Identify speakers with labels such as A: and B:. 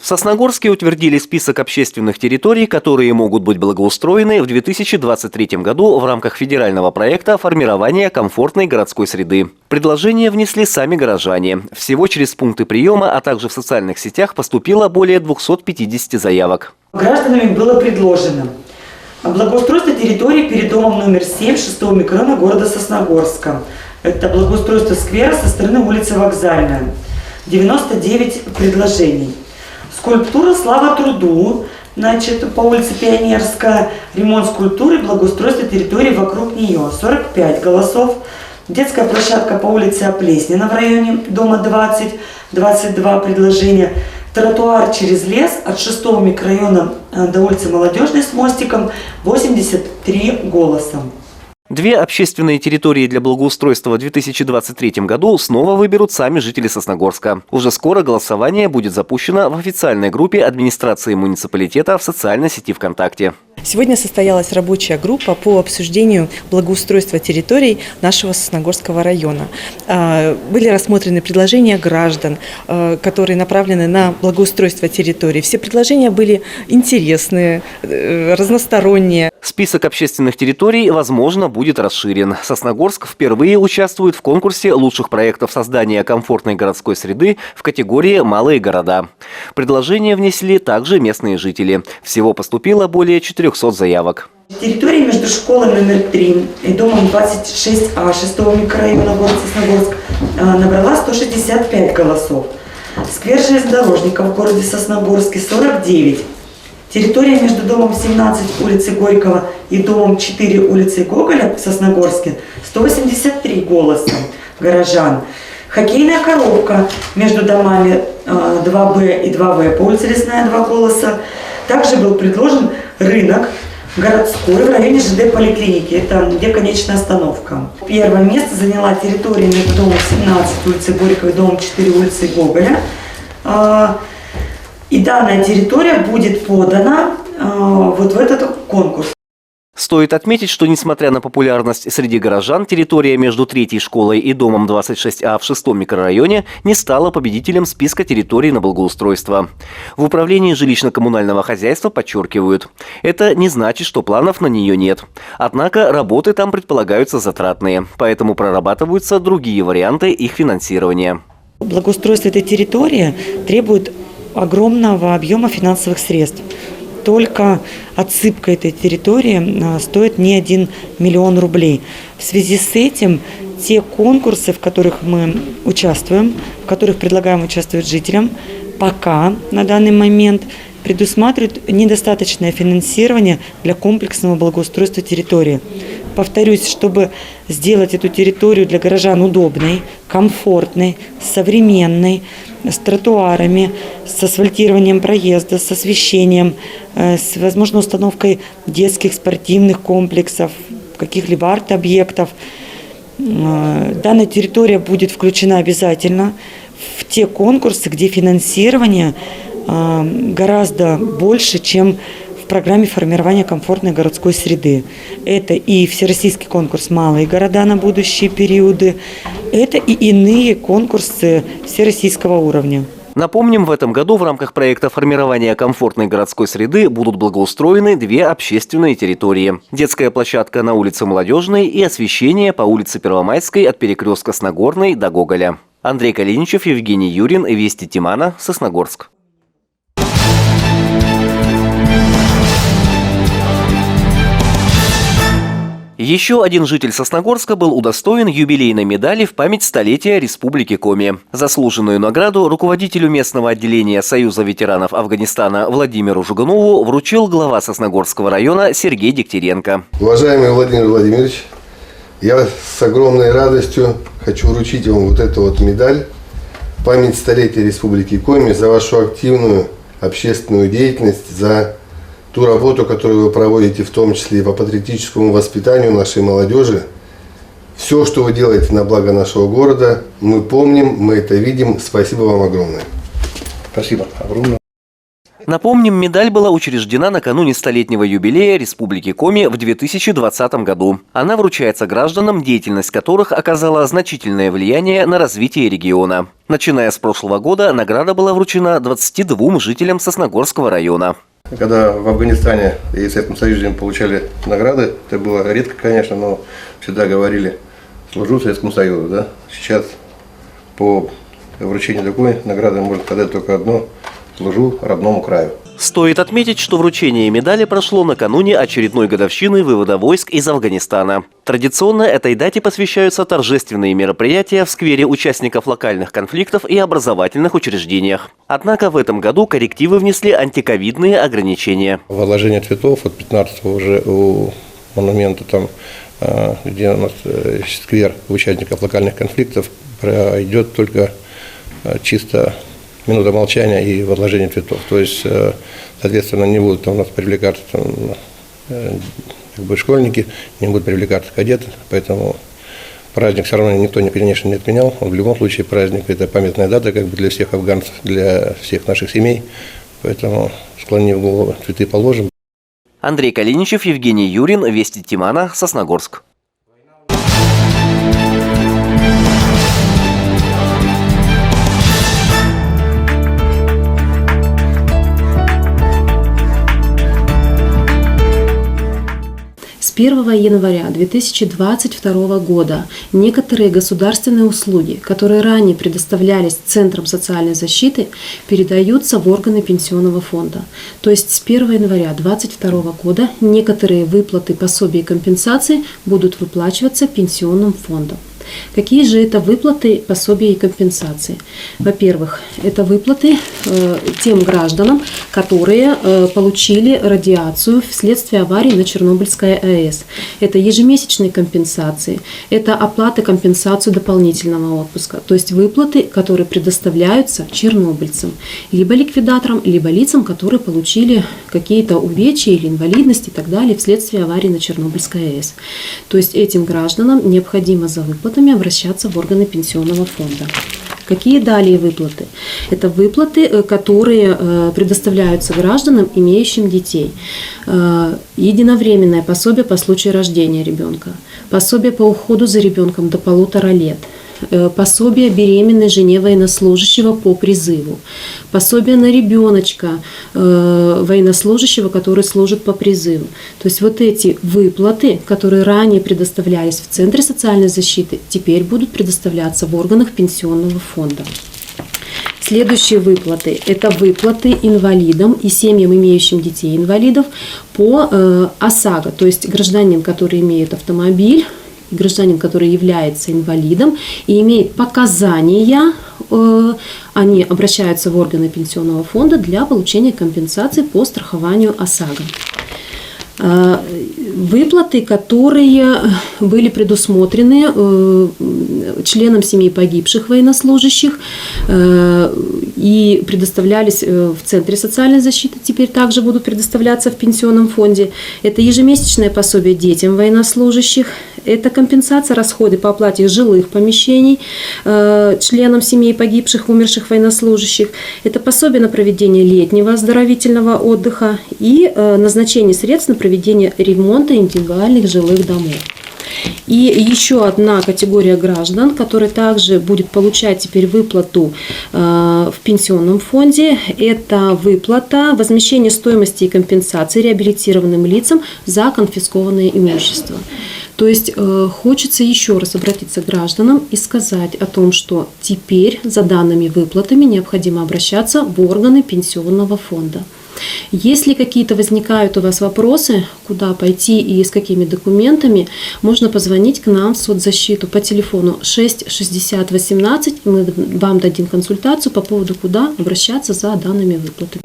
A: В Сосногорске утвердили список общественных территорий, которые могут быть благоустроены в 2023 году в рамках федерального проекта формирования комфортной городской среды. Предложения внесли сами горожане. Всего через пункты приема, а также в социальных сетях поступило более 250 заявок.
B: Гражданами было предложено благоустройство территории перед домом номер 7 6-го микрорайона города Сосногорска. Это благоустройство сквера со стороны улицы Вокзальная. 99 предложений. Скульптура «Слава труду», по улице Пионерская, ремонт скульптуры, благоустройство территории вокруг нее, 45 голосов. Детская площадка по улице Оплеснина в районе дома 20, 22 предложения. Тротуар через лес от 6-го микрорайона до улицы Молодежной с мостиком, 83 голоса.
A: Две общественные территории для благоустройства в 2023 году снова выберут сами жители Сосногорска. Уже скоро голосование будет запущено в официальной группе администрации муниципалитета в социальной сети ВКонтакте.
C: Сегодня состоялась рабочая группа по обсуждению благоустройства территорий нашего Сосногорского района. Были рассмотрены предложения граждан, которые направлены на благоустройство территорий. Все предложения были интересные, разносторонние.
A: Список общественных территорий, возможно, будет расширен. Сосногорск впервые участвует в конкурсе лучших проектов создания комфортной городской среды в категории «Малые города». Предложения внесли также местные жители. Всего поступило более 400 заявок.
B: Территория между школой номер 3 и домом 26А 6-го микрорайона города Сосногорск набрала 165 голосов. Сквер железнодорожников в городе Сосногорске 49. Территория между домом 17 улицы Горького и домом 4 улицы Гоголя в Сосногорске 183 голоса горожан. Хоккейная коробка между домами 2Б и 2В по улице Лесная 2 голоса. Также был предложен рынок городской в районе ЖД поликлиники, это где конечная остановка. Первое место заняла территория между домом 17 улицы Горького и домом 4 улицы Гоголя. И данная территория будет подана вот в этот конкурс.
A: Стоит отметить, что несмотря на популярность среди горожан, территория между 3-й школой и домом 26А в 6-м микрорайоне не стала победителем списка территорий на благоустройство. В управлении жилищно-коммунального хозяйства подчеркивают, это не значит, что планов на нее нет. Однако работы там предполагаются затратные, поэтому прорабатываются другие варианты их финансирования.
B: Благоустройство этой территории требует огромного объема финансовых средств. Только отсыпка этой территории стоит не 1 миллион рублей. В связи с этим те конкурсы, в которых мы участвуем, в которых предлагаем участвовать жителям, пока на данный момент предусматривают недостаточное финансирование для комплексного благоустройства территории. Повторюсь, чтобы сделать эту территорию для горожан удобной, комфортной, современной, с тротуарами, с асфальтированием проезда, с освещением, с, возможно, установкой детских спортивных комплексов, каких-либо арт-объектов. Данная территория будет включена обязательно в те конкурсы, где финансирование гораздо больше, чем в программе формирования комфортной городской среды. Это и всероссийский конкурс «Малые города» на будущие периоды, это и иные конкурсы всероссийского уровня.
A: Напомним, в этом году в рамках проекта формирования комфортной городской среды будут благоустроены две общественные территории. Детская площадка на улице Молодежной и освещение по улице Первомайской от перекрестка с Нагорной до Гоголя. Андрей Калиничев, Евгений Юрин, Вести Тимана, Сосногорск. Еще один житель Сосногорска был удостоен юбилейной медали в память столетия Республики Коми. Заслуженную награду руководителю местного отделения Союза ветеранов Афганистана Владимиру Жуганову вручил глава Сосногорского района Сергей Дегтяренко.
D: Уважаемый Владимир Владимирович, я с огромной радостью хочу вручить вам вот эту вот медаль в память столетия Республики Коми за вашу активную общественную деятельность, за ту работу, которую вы проводите, в том числе и по патриотическому воспитанию нашей молодежи. Все, что вы делаете на благо нашего города, мы помним, мы это видим. Спасибо вам огромное.
E: Спасибо огромное.
A: Напомним, медаль была учреждена накануне столетнего юбилея Республики Коми в 2020 году. Она вручается гражданам, деятельность которых оказала значительное влияние на развитие региона. Начиная с прошлого года, награда была вручена 22 жителям Сосногорского района.
E: Когда в Афганистане и в Советском Союзе получали награды, это было редко, конечно, но всегда говорили «служу Советскому Союзу». Да? Сейчас по вручению такой награды можно сказать только одно – служу родному краю.
A: Стоит отметить, что вручение медали прошло накануне очередной годовщины вывода войск из Афганистана. Традиционно этой дате посвящаются торжественные мероприятия в сквере участников локальных конфликтов и образовательных учреждениях. Однако в этом году коррективы внесли антиковидные ограничения.
E: Возложение цветов от 15-го уже у монумента, там, где у нас сквер участников локальных конфликтов, пройдет только чисто минута молчания и возложение цветов. То есть, соответственно, не будут у нас привлекаться школьники, не будут привлекаться кадеты, поэтому праздник все равно никто, конечно, не отменял. В любом случае праздник – это памятная дата для всех афганцев, для всех наших семей, поэтому, склонив голову, цветы положим.
A: Андрей Калиничев, Евгений Юрин, Вести Тимана, Сосногорск.
F: С 1 января 2022 года некоторые государственные услуги, которые ранее предоставлялись Центром социальной защиты, передаются в органы пенсионного фонда. То есть с 1 января 2022 года некоторые выплаты, пособия и компенсации будут выплачиваться пенсионным фондом. Какие же это выплаты, пособия и компенсации? Во-первых, это выплаты тем гражданам, которые получили радиацию вследствие аварии на Чернобыльской АЭС. Это ежемесячные компенсации, это оплата компенсации дополнительного отпуска, то есть выплаты, которые предоставляются чернобыльцам, либо ликвидаторам, либо лицам, которые получили какие-то увечья или инвалидность и так далее вследствие аварии на Чернобыльской АЭС. То есть этим гражданам необходимо за выплатами обращаться в органы пенсионного фонда. Какие далее выплаты? Это выплаты, которые предоставляются гражданам, имеющим детей. Единовременное пособие по случаю рождения ребенка, пособие по уходу за ребенком до 1,5 лет, пособие беременной жене военнослужащего по призыву, пособие на ребеночка военнослужащего, который служит по призыву. То есть вот эти выплаты, которые ранее предоставлялись в Центре социальной защиты, теперь будут предоставляться в органах пенсионного фонда. Следующие выплаты – это выплаты инвалидам и семьям, имеющим детей-инвалидов по ОСАГО, то есть гражданин, который имеет автомобиль, гражданин, который является инвалидом и имеет показания, они обращаются в органы пенсионного фонда для получения компенсации по страхованию ОСАГО. Выплаты, которые были предусмотрены членам семей погибших военнослужащих и предоставлялись в Центре социальной защиты, теперь также будут предоставляться в пенсионном фонде. Это ежемесячное пособие детям военнослужащих, это компенсация расходов по оплате жилых помещений членам семей погибших, умерших военнослужащих, это пособие на проведение летнего оздоровительного отдыха и назначение средств на проведение ремонта индивидуальных жилых домов. И еще одна категория граждан, которая также будет получать теперь выплату в пенсионном фонде, это выплата возмещения стоимости и компенсации реабилитированным лицам за конфискованное имущество. То есть хочется еще раз обратиться к гражданам и сказать о том, что теперь за данными выплатами необходимо обращаться в органы пенсионного фонда. Если какие-то возникают у вас вопросы, куда пойти и с какими документами, можно позвонить к нам в соцзащиту по телефону 6 60 18, мы вам дадим консультацию по поводу, куда обращаться за данными выплатами.